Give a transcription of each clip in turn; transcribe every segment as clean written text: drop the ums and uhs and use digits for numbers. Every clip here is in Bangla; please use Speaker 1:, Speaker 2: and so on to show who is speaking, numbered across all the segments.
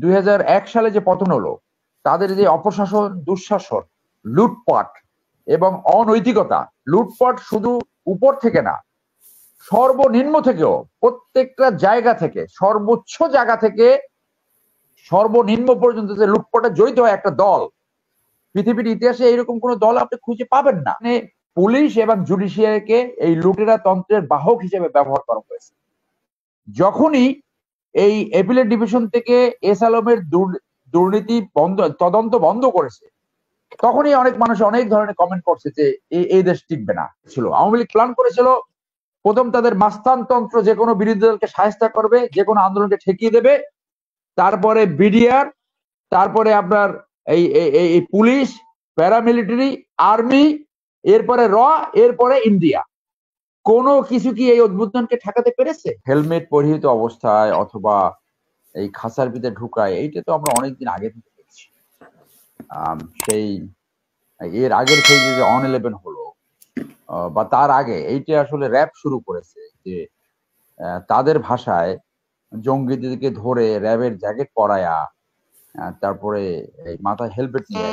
Speaker 1: 2001 সালে যে পতন হলো, তাদের যে অপশাসন, দুঃশাসন, লুটপাট এবং অনৈতিকতা, লুটপাট শুধু উপর থেকে না, সর্বনিম্ন থেকেও, প্রত্যেকটা জায়গা থেকে, সর্বোচ্চ জায়গা থেকে সর্বনিম্ন পর্যন্ত যে লুটপাটে জড়িত হয় একটা দল, পৃথিবীর ইতিহাসে এইরকম কোন দল আপনি খুঁজে পাবেন না। মানে পুলিশ এবং জুডিশিয়ারিকে এই লুটেরা তন্ত্রের বাহক হিসেবে ব্যবহার করা হয়েছে। যখনই এই অ্যাপিলেট ডিভিশন থেকে এস আলমের দুর্নীতি তদন্ত বন্ধ করেছে, তখনই অনেক মানুষ অনেক ধরনের কমেন্ট করছে যে এই দেশ টিকবে না। ছিল আওয়ামী লীগ প্ল্যান করেছিল প্রথম তাদের মাস্তানতন্ত্র, যে কোনো বিরোধী দলকে সাহায্য করবে, যে কোনো আন্দোলনকে ঠেকিয়ে দেবে, তারপরে বিডিআর, তারপরে আপনার এই পুলিশ, প্যারামিলিটারি, আর্মি, এরপরে এরপরে ইন্ডিয়া। কোনো কিছু কি এই উদ্বোধনকে ঠেকাতে পেরেছে? হেলমেট পরিহিত অবস্থায় অথবা এই খাঁচার ভিতরে ঢুকায়, এইটা তো আমরা অনেকদিন আগে থেকে দেখছি। সেই এর আগের ফেজে যে অন 11 হলো বা তার আগে, এইটা আসলে র্যাব শুরু করেছে যে তাদের ভাষায় জঙ্গিদেরকে ধরে র্যাবের জ্যাকেট পরায়া, তারপরে এই মাথায় হেলমেট নিয়ে,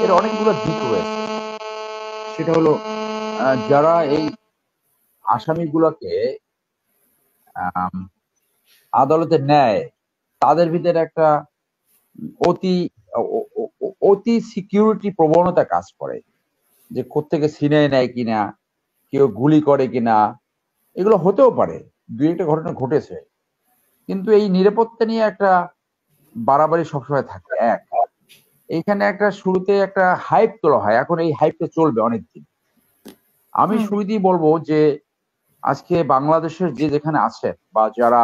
Speaker 1: এর অনেকগুলো দিক রয়েছে। সেটা হলো যারা এই আসামিগুলোকে আদালতে নেয়, তাদের ভিতরে একটা অতি সিকিউরিটি প্রবণতা কাজ করে, যে কোত্থেকে ছিনিয়ে নেয় কিনা, কেউ গুলি করে কিনা, এগুলো হতেও পারে, দুই একটা ঘটনা ঘটেছে। কিন্তু এই নিরাপত্তা নিয়ে একটা বাড়াবাড়ি সবসময় থাকে। এইখানে একটা শুরুতে একটা হাইপ তোলা হয়, এখন এই হাইপটা চলবে অনেকদিন। আমি শুরুতেই বলবো যে আজকে বাংলাদেশের যে যেখানে আছে, বা যারা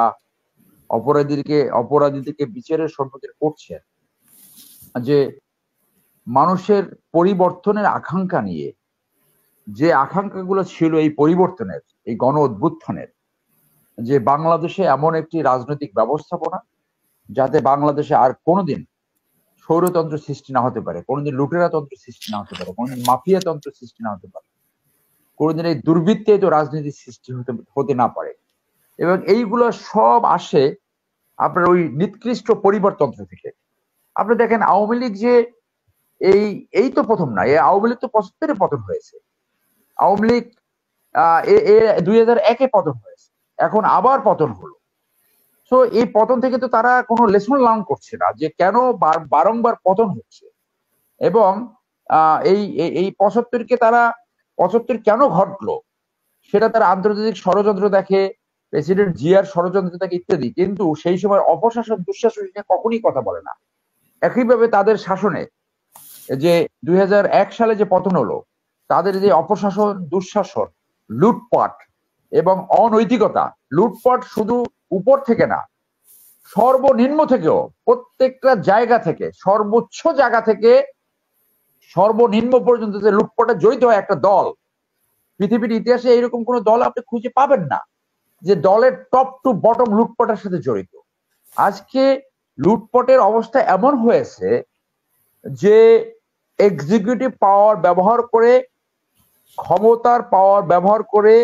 Speaker 1: অপরাধীদেরকে বিচারের সম্মুখীন করছে, যে মানুষের পরিবর্তনের আকাঙ্ক্ষা নিয়ে, যে আকাঙ্ক্ষাগুলো ছিল এই পরিবর্তনের, এই গণ অভ্যুত্থানের, যে বাংলাদেশে এমন একটি রাজনৈতিক ব্যবস্থাপনা যাতে বাংলাদেশে আর কোনোদিন স্বৈরতন্ত্র সৃষ্টি না হতে পারে, কোনোদিন লুটেরা তন্ত্র সৃষ্টি না হতে পারে, কোনোদিন মাফিয়া তন্ত্র সৃষ্টি না হতে পারে, কোনোদিন এই দুর্বৃত্তায়িত রাজনীতির সৃষ্টি হতে না পারে। এবং এইগুলো সব আসে আপনার ওই নিকৃষ্ট পরিবারতন্ত্র থেকে। আপনি দেখেন আওয়ামী লীগ যে এই তো প্রথম না, এই আওয়ামী লীগ তো 75-এ পতন হয়েছে। আওয়ামী লীগ 2001-এ পতন হয়েছে, এখন আবার পতন হলো। তো এই পতন থেকে তো তারা কোনো লেসন লার্ন করছে না, যে কেন বারংবার পতন হচ্ছে, এবং এই 75 কেন ঘটলো, সেটা তারা আন্তর্জাতিক ষড়যন্ত্র দেখে, প্রেসিডেন্ট জিয়ার ষড়যন্ত্র দেখে ইত্যাদি। কিন্তু সেই সময় অপশাসন, দুঃশাসন নিয়ে কখনই কথা বলে না। একইভাবে তাদের শাসনে যে 2001 সালে যে পতন হলো, তাদের যে অপশাসন, দুঃশাসন, লুটপাট এবং অনৈতিকতা, লুটপাট শুধু উপর থেকে না, সর্বনিম্ন থেকেও, প্রত্যেকটা জায়গা থেকে, সর্বোচ্চ জায়গা থেকে সর্বনিম্ন পর্যন্ত যে লুটপাটে জড়িত হয় একটা দল, পৃথিবীর ইতিহাসে এইরকম কোন দল আপনি খুঁজে পাবেন না যে দলের টপ টু বটম লুটপাটের সাথে জড়িত। আজকে লুটপাটের অবস্থা এমন হয়েছে যে এক্সিকিউটিভ পাওয়ার ব্যবহার করে, ক্ষমতার পাওয়ার ব্যবহার করে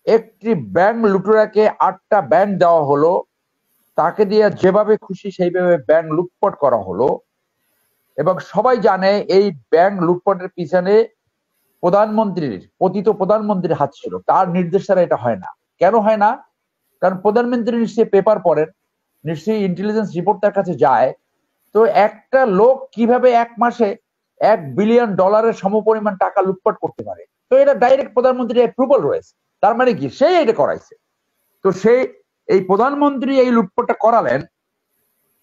Speaker 1: একটি ব্যাংক লুটেরাকে 8টা ব্যাংক দেওয়া হলো, তাকে দিয়ে যেভাবে খুশি সেইভাবে ব্যাংক লুটপাট করা হলো। এবং সবাই জানে এই ব্যাংক লুটপাটের পিছনে পতিত প্রধানমন্ত্রীর হাত ছিল, তার নির্দেশ ছাড়া এটা হয় না। কেন হয় না? কারণ প্রধানমন্ত্রী নিশ্চয়ই পেপার পড়েন, নিশ্চয়ই ইন্টেলিজেন্স রিপোর্ট তার কাছে যায়। তো একটা লোক কিভাবে এক মাসে $1 বিলিয়ন সমপরিমাণ টাকা লুটপাট করতে পারে? তো এটা ডাইরেক্ট প্রধানমন্ত্রীর অ্যাপ্রুভাল রয়েছে। তার মানে কি, সেই এটা করাইছে। তো সেই এই প্রধানমন্ত্রী এই লুটপাটটা করালেন,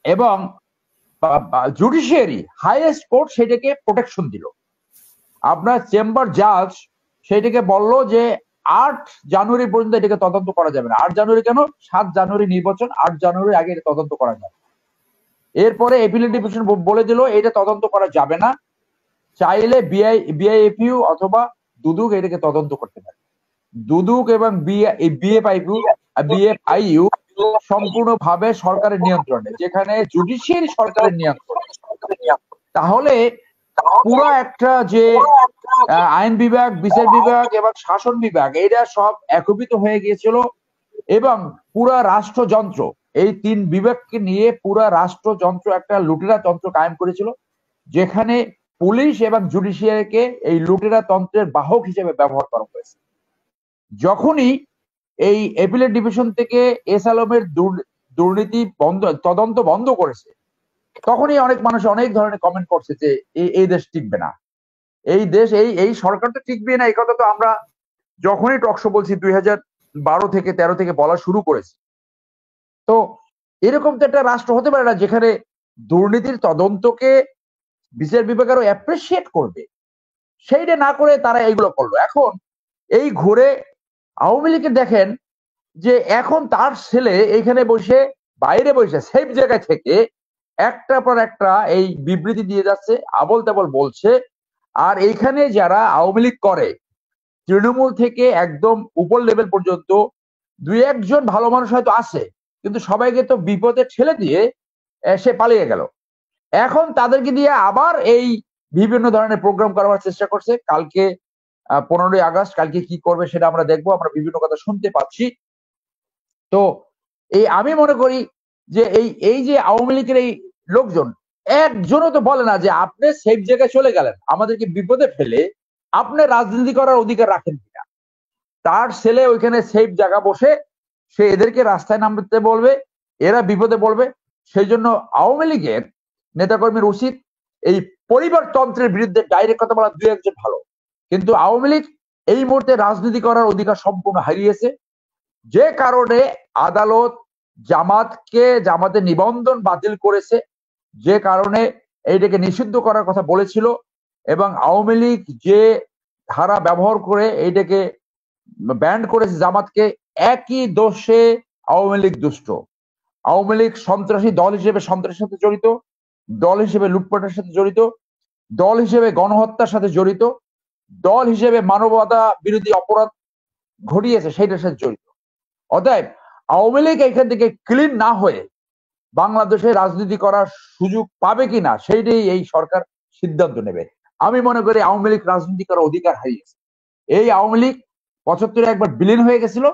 Speaker 1: এবং জুডিশিয়ারি, হাইয়েস্ট কোর্ট সেটাকে প্রোটেকশন দিল। আপনার চেম্বার জাজ সেটাকে বলল যে 8 জানুয়ারি পর্যন্ত এটাকে তদন্ত করা যাবে না। 8 জানুয়ারি কেন? 7 জানুয়ারি নির্বাচন, 8 জানুয়ারি আগে এটা তদন্ত করা যাবে। এরপরে অ্যাপিলেট ডিভিশন বলে দিল এটা তদন্ত করা যাবে না, চাইলে বিআইএফইউ অথবা দুদক এটাকে তদন্ত করতে পারে। দুদক এবং বিএফআইইউ সম্পূর্ণভাবে সরকারের নিয়ন্ত্রণে, যেখানে জুডিশিয়ারি সরকারের নিয়ন্ত্রণে। তাহলে পুরো একটা যে আইন বিভাগ, বিচার বিভাগ এবং শাসন বিভাগ, এটা সব একীভূত হয়ে গিয়েছিল, এবং পুরো রাষ্ট্রযন্ত্র এই তিন বিভাগকে নিয়ে পুরা রাষ্ট্রযন্ত্র একটা লুটেরা তন্ত্র কায়েম করেছিল, যেখানে পুলিশ এবং জুডিশিয়ারিকে এই লুটেরা তন্ত্রের বাহক হিসেবে ব্যবহার করা হয়েছে। যখনই এই অ্যাপিলেট ডিভিশন থেকে এস আলমের দুর্নীতি বন্ধ, তদন্ত বন্ধ করেছে, তখনই অনেক মানুষ অনেক ধরনের কমেন্ট করছে যে এই দেশ টিকবে না, এই দেশ এই সরকার তো টিকবে না। এই কথা তো আমরা যখনই টকশো বলছি 2012 থেকে 13 থেকে বলা শুরু করেছি। তো এরকম তো একটা রাষ্ট্র হতে পারে না যেখানে দুর্নীতির তদন্তকে বিচার বিভাগ আরো অ্যাপ্রিসিয়েট করবে, সেইটা না করে তারা এইগুলো করলো। এখন এই ঘুরে আওয়ামী লীগের দেখেন যে এখন তার ছেলে এইখানে বসে, বাইরে বসে সেফ জায়গায় থেকে একটার পর একটা এই বিবৃতি দিয়ে যাচ্ছে, আবল তাবল বলছে। আর এইখানে যারা আওয়ামী লীগ করে, তৃণমূল থেকে একদম উপর লেভেল পর্যন্ত দুই একজন ভালো মানুষ হয়তো আছে, কিন্তু সবাইকে তো বিপদে ঠেলে দিয়ে সে পালিয়ে গেল। এখন তাদেরকে দিয়ে আবার এই বিভিন্ন ধরনের প্রোগ্রাম করার চেষ্টা করছে। কালকে 15ই আগস্ট, কালকে কি করবে সেটা আমরা দেখবো, আমরা বিভিন্ন কথা শুনতে পাচ্ছি। তো এই আমি মনে করি যে এই যে আওয়ামী লীগের এই লোকজন একজনও তো বলে না যে আপনি সেফ জায়গায় চলে গেলেন, আমাদেরকে বিপদে ফেলে আপনি রাজনীতি করার অধিকার রাখেন কিনা। তার ছেলে ওইখানে সেফ জায়গা বসে সে এদেরকে রাস্তায় নামতে বলবে, এরা বিপদে বলবে। সেই জন্য আওয়ামী লীগের নেতাকর্মীর উচিত এই পরিবারতন্ত্রের বিরুদ্ধে ডাইরেক্ট কথা বলা দুই একজন ভালো, কিন্তু আওয়ামী লীগ এই মুহূর্তে রাজনীতি করার অধিকার সম্পূর্ণ হারিয়েছে। যে কারণে আদালত জামাতের নিবন্ধন বাতিল করেছে, যে কারণে এইটাকে নিষিদ্ধ করার কথা বলেছিল, এবং আওয়ামী লীগ যে ধারা ব্যবহার করে এইটাকে ব্যান্ড করেছে জামাতকে, একই দোষে আওয়ামী লীগ দুষ্ট। আওয়ামী লীগ সন্ত্রাসী দল হিসেবে সন্ত্রাসের সাথে জড়িত, দল হিসেবে লুটপাটের সাথে জড়িত, দল হিসেবে গণহত্যার সাথে জড়িত, দল হিসেবে মানবতা বিরোধী অপরাধ ঘটিয়েছে সেইটার সাথে জড়িত। অতএব আওয়ামী লীগ এখান থেকে ক্লিন না হয়ে বাংলাদেশে রাজনীতি করার সুযোগ পাবে কিনা সেইটাই এই সরকার সিদ্ধান্ত নেবে। আমি মনে করি আওয়ামী লীগ রাজনীতি করার অধিকার হারিয়েছে। এই আওয়ামী লীগ 75-এ একবার বিলীন হয়ে গেছিল,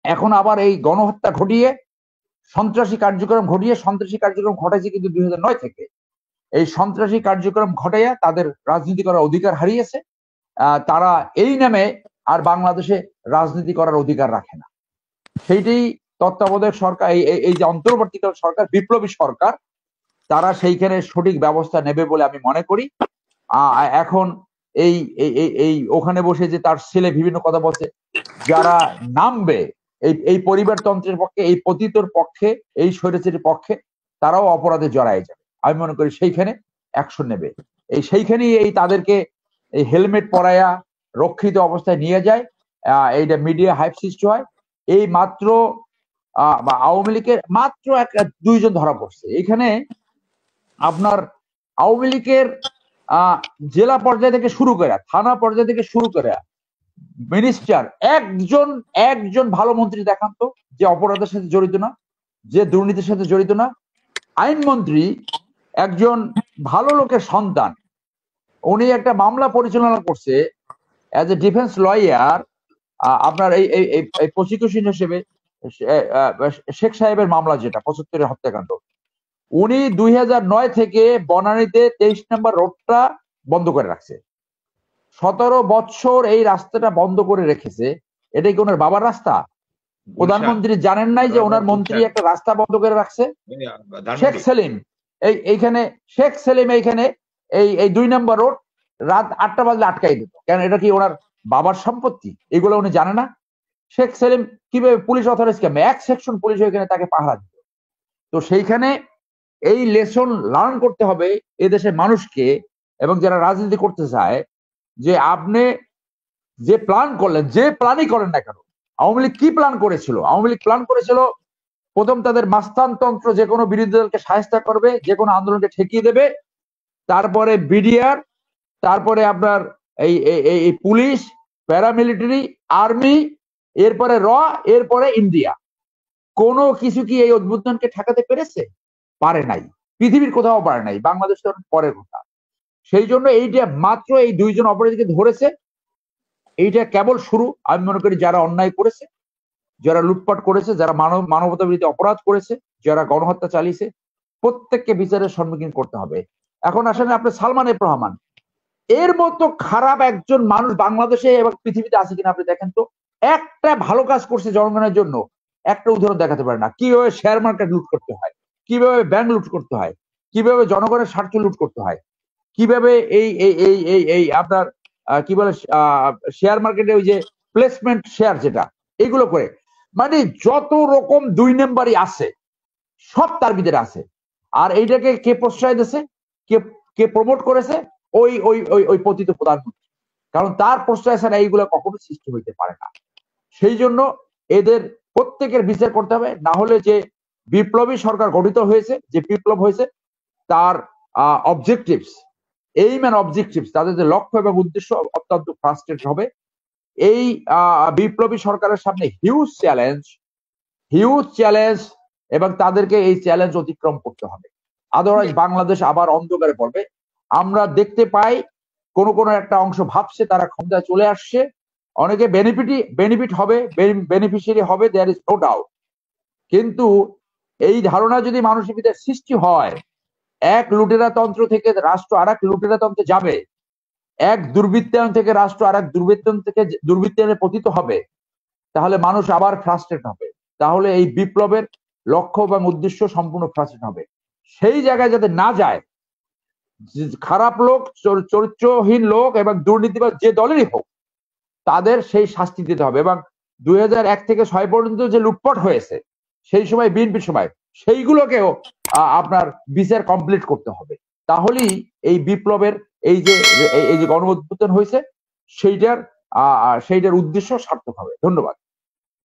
Speaker 1: এখন আবার এই গণহত্যা ঘটিয়ে সন্ত্রাসী কার্যক্রম ঘটাইছে, কিন্তু 2009 থেকে এই সন্ত্রাসী কার্যক্রম ঘটাইয়া তাদের রাজনীতি করার অধিকার হারিয়েছে। তারা এই নামে আর বাংলাদেশে রাজনীতি করার অধিকার রাখে না। সেইটাই তত্ত্বাবধায়ক সরকার, এই যে অন্তর্বর্তীকালীন সরকার, বিপ্লবী সরকার, তারা সেইখানে সঠিক ব্যবস্থা নেবে বলে আমি মনে করি। এখন এই এই ওখানে বসে যে তার ছেলে বিভিন্ন কথা বলছে, যারা নামবে এই পরিবারতন্ত্রের পক্ষে, এই পতিতর পক্ষে, এই স্বৈরাচারীর পক্ষে, তারাও অপরাধে জড়ায় যাবে। আমি মনে করি সেইখানে অ্যাকশন নেবে। সেইখানেই তাদেরকে এই হেলমেট পরাইয়া রক্ষিত অবস্থায় নিয়ে যায়, এইটা মিডিয়া হাইপ সৃষ্টি হয়। এই মাত্র আওয়ামী লীগের মাত্র দুইজন ধরা পড়ছে এখানে। আপনার আওয়ামী লীগের জেলা পর্যায় থেকে শুরু করে, থানা পর্যায় থেকে শুরু করে মিনিস্টার, একজন ভালো মন্ত্রী দেখান তো যে অপরাধের সাথে জড়িত না, যে দুর্নীতির সাথে জড়িত না। আইনমন্ত্রী একজন ভালো লোকের সন্তান, উনি একটা মামলা পরিচালনা করছে অ্যাজ এ ডিফেন্স লয়ার, আপনার এই প্রসিকিউশন হিসেবে শেখ সাহেবের মামলা, যেটা 75-এর হত্যাকাণ্ড। উনি 2009 থেকে বনানীতে 23 নম্বর রোডটা বন্ধ করে রাখছে। 17 বছর এই রাস্তাটা বন্ধ করে রেখেছে। এটা কি ওনার বাবার রাস্তা? প্রধানমন্ত্রী জানেন নাই যে ওনার মন্ত্রী একটা রাস্তা বন্ধ করে রাখছে? শেখ সেলিম এইখানে এই 2 নম্বর রোড রাত 8টা বাজলে আটকাই দিত। কেন? এটা কি ওনার বাবার সম্পত্তি? এগুলো উনি জানে না? শেখ সেলিম কিভাবে পুলিশ অথরাইজ করবে? এক সেকশন পুলিশ ওইখানে তাকে পাহারা দিত। তো সেইখানে এই লেসন লার্ন করতে হবে এদেশের মানুষকে, এবং যারা রাজনীতি করতে চায়, যে আপনি যে প্ল্যান করলেন, যে প্ল্যানই করেন না কেন, আওয়ামী লীগ কি প্ল্যান করেছিল? আওয়ামী লীগ প্ল্যান করেছিল প্রথম তাদের মাস্তানতন্ত্র, যে কোনো বিরোধী দলকে সাহায্য করবে, যে কোনো আন্দোলনকে ঠেকিয়ে দেবে, তারপরে বিডিআর, তারপরে আপনার এই পুলিশ, প্যারামিলিটারি, আর্মি, এরপরে এরপরে ইন্ডিয়া। কোনো কিছু কি এই উদ্বোধনকে ঠেকাতে পেরেছে? পারে নাই। পৃথিবীর কোথাও পারে নাই, বাংলাদেশ তো পরের কথা। সেই জন্য এইটা মাত্র এই দুইজন অপরাধীকে ধরেছে, এইটা কেবল শুরু। আমি মনে করি যারা অন্যায় করেছে যারা লুটপাট করেছে, যারা মানবতা বিরোধী অপরাধ করেছে, যারা গণহত্যা চালিয়েছে, প্রত্যেককে বিচারের সম্মুখীন করতে হবে। এখন আসলে আপনি সালমান এফ রহমান, এর মতো খারাপ একজন মানুষ বাংলাদেশে এবং পৃথিবীতে আছে কিনা আপনি দেখেন তো। একটা ভালো কাজ করছে জনগণের জন্য, একটা উদাহরণ দেখাতে পারে না। কিভাবে শেয়ার মার্কেট লুট করতে হয়, কিভাবে ব্যাংক লুট করতে হয়, কিভাবে জনগণের স্বার্থ লুট করতে হয়, কিভাবে এই এই এই এই এই আপনার কি বলে শেয়ার মার্কেটে ওই যে প্লেসমেন্ট শেয়ার যেটা, এগুলো করে, মানে যত রকম দুই নাম্বারই আছে সব তার ভিতরে আছে। আর এইটাকে কে প্রশ্রয় দিয়েছে, কে কে প্রমোট করেছে? ওই ওই ওই ওই পতিত প্রধানমন্ত্রী। কারণ তার প্রশ্রয় ছাড়া এইগুলো কখনো সৃষ্টি হইতে পারে না। সেই জন্য এদের প্রত্যেকের বিচার করতে হবে, না হলে যে বিপ্লবী সরকার গঠিত হয়েছে, যে বিপ্লব হয়েছে, তার অবজেক্টিভস, এইম এন্ড অবজেক্টিভস, তাদের যে লক্ষ্য এবং উদ্দেশ্য অত্যন্ত ফ্রাস্ট্রেট হবে। এই বিপ্লবী সরকারের সামনে হিউজ চ্যালেঞ্জ, এবং তাদেরকে এই চ্যালেঞ্জ অতিক্রম করতে হবে। আদারওয়াইজ বাংলাদেশ আবার অন্ধকারে পড়বে। আমরা দেখতে পাই কোন একটা অংশ ভাবছে তারা ক্ষমতায় চলে আসছে, অনেকে বেনিফিট হবে, বেনিফিশিয়ারি হবে, দেয়ার ইজ নো ডাউট। কিন্তু এই ধারণা যদি মানুষের ভিতরে সৃষ্টি হয়, এক লুটেরা তন্ত্র থেকে রাষ্ট্র আর এক লুটেরা তন্ত্রে যাবে, এক দুর্বৃত্তায়ন থেকে রাষ্ট্র আর এক দুর্বৃত্তায়নে পতিত হবে, তাহলে মানুষ আবার ফ্রাস্ট্রেট হবে। তাহলে এই বিপ্লবের লক্ষ্য এবং উদ্দেশ্য সম্পূর্ণ ফ্রাস্ট্রেট হবে। সেই জায়গায় যাতে না যায়, খারাপ লোক, চরিত্রহীন লোক এবং দুর্নীতিবাদ যে দলেরই হোক, তাদের সেই শাস্তি দিতে হবে। এবং 2001 থেকে 6 পর্যন্ত যে লুটপাট হয়েছে সেই সময়, বিএনপির সময়, সেইগুলোকেও আপনার বিচার কমপ্লিট করতে হবে। তাহলেই এই বিপ্লবের এই যে গণ অভ্যুত্থান হয়েছে সেইটার উদ্দেশ্য সার্থক হবে। ধন্যবাদ।